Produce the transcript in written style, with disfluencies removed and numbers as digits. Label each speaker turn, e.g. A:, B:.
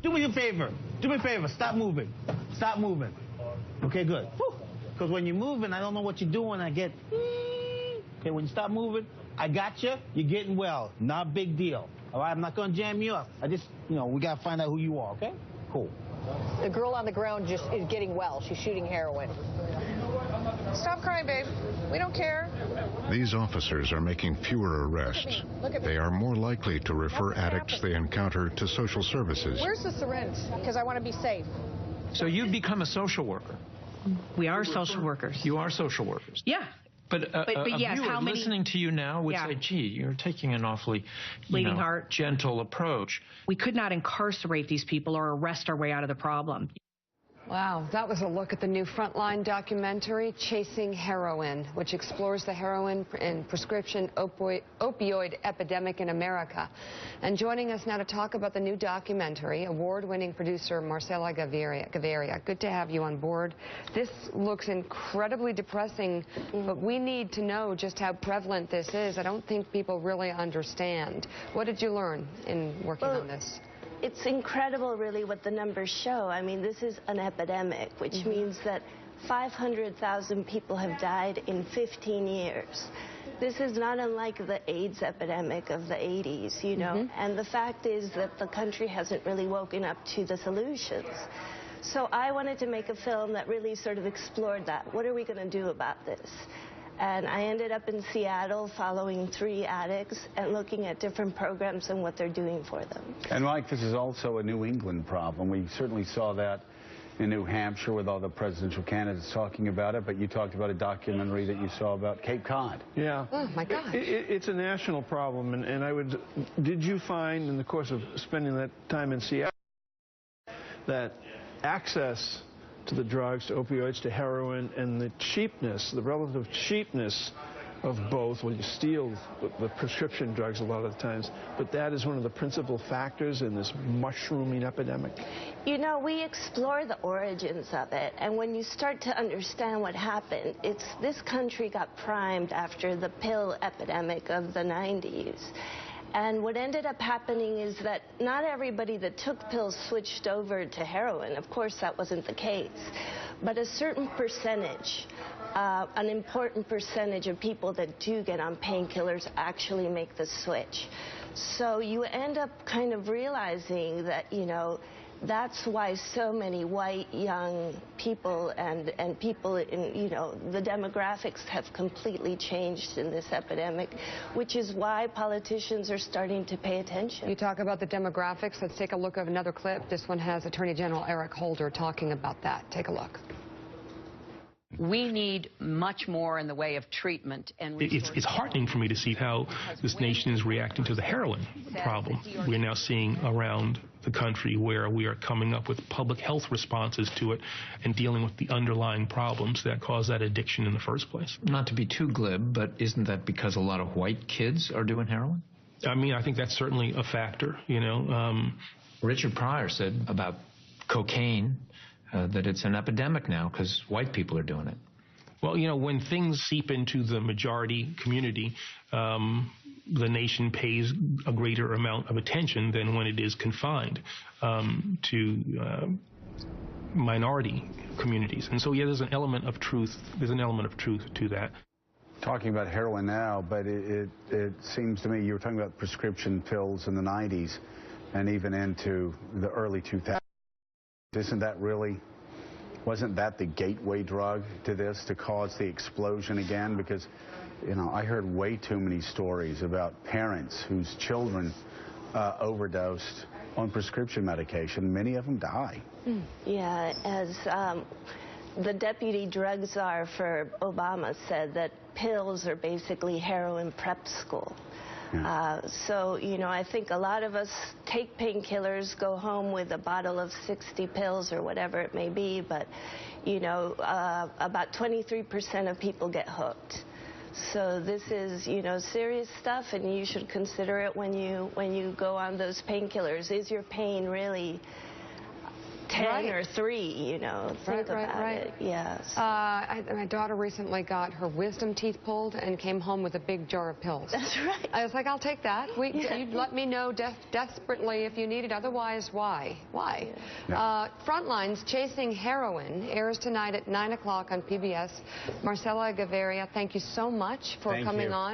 A: Do me a favor. Do me a favor. Stop moving. Stop moving. Okay, good. Because when you're moving, I don't know what you're doing. I get... Okay, when you stop moving, I got you. You're getting well. Not a big deal. All right, I'm not going to jam you up. I just, we got to find out who you are, okay? Cool.
B: The girl on the ground just is getting well. She's shooting heroin.
C: Stop crying, babe. We don't care.
D: These officers are making fewer arrests. They are more likely to refer addicts they encounter to social services.
C: Where's the syringe? Because I want to be safe.
E: So you've become a social worker.
F: We are social workers.
E: You are social workers.
F: Yeah.
E: But
F: yes,
E: viewer
F: how many
E: listening to you now would say, gee, you're taking an awfully gentle approach.
F: We could not incarcerate these people or arrest our way out of the problem.
B: Wow, that was a look at the new Frontline documentary, Chasing Heroin, which explores the heroin and prescription opioid epidemic in America. And joining us now to talk about the new documentary, award-winning producer Marcela Gaviria. Good to have you on board. This looks incredibly depressing, but we need to know just how prevalent this is. I don't think people really understand. What did you learn in working on this?
G: It's incredible, really, what the numbers show. I mean, this is an epidemic, which means that 500,000 people have died in 15 years. This is not unlike the AIDS epidemic of the 80s, and the fact is that the country hasn't really woken up to the solutions. So I wanted to make a film that really sort of explored that. What are we going to do about this? And I ended up in Seattle following 3 addicts and looking at different programs and what they're doing for them.
H: And Mike, this is also a New England problem. We certainly saw that in New Hampshire with all the presidential candidates talking about it, but you talked about a documentary that you saw about Cape Cod.
I: Yeah.
B: Oh, my God.
I: It's a national problem, and did you find in the course of spending that time in Seattle that access to the drugs, to opioids, to heroin, and the cheapness, the relative cheapness of both. Well, you steal the prescription drugs a lot of the times, but that is one of the principal factors in this mushrooming epidemic.
G: We explore the origins of it, and when you start to understand what happened, this country got primed after the pill epidemic of the 90s. And what ended up happening is that not everybody that took pills switched over to heroin. Of course, that wasn't the case. But a certain percentage, an important percentage of people that do get on painkillers actually make the switch. So you end up kind of realizing that, that's why so many white young people and people in, the demographics have completely changed in this epidemic, which is why politicians are starting to pay attention.
B: You talk about the demographics. Let's take a look at another clip. This one has Attorney General Eric Holder talking about that. Take a look.
J: We need much more in the way of treatment and
K: it's heartening for me to see how this nation is reacting to the heroin problem. We're now seeing around the country where we are coming up with public health responses to it and dealing with the underlying problems that cause that addiction in the first place.
E: Not to be too glib, but isn't that because a lot of white kids are doing heroin?
K: I mean, I think that's certainly a factor,
E: Richard Pryor said about cocaine that it's an epidemic now because white people are doing it.
K: Well, when things seep into the majority community, the nation pays a greater amount of attention than when it is confined to minority communities. And so, yeah, there's an element of truth. There's an element of truth to that.
H: Talking about heroin now, but it seems to me you were talking about prescription pills in the 90s and even into the early 2000s. Wasn't that the gateway drug to this, to cause the explosion again? Because, I heard way too many stories about parents whose children overdosed on prescription medication. Many of them die.
G: Yeah, as the deputy drug czar for Obama said, that pills are basically heroin prep school. So, I think a lot of us take painkillers, go home with a bottle of 60 pills or whatever it may be, but, about 23% of people get hooked. So this is, serious stuff, and you should consider it when you go on those painkillers. Is your pain really 10 or 3, you know. Think about it. Yes.
B: My daughter recently got her wisdom teeth pulled and came home with a big jar of pills.
G: That's right.
B: I was like, I'll take that. You'd let me know desperately if you need it. Otherwise, why? Why? Yeah. Frontline's Chasing Heroin airs tonight at 9 o'clock on PBS. Marcela Gaviria, thank you so much for coming on.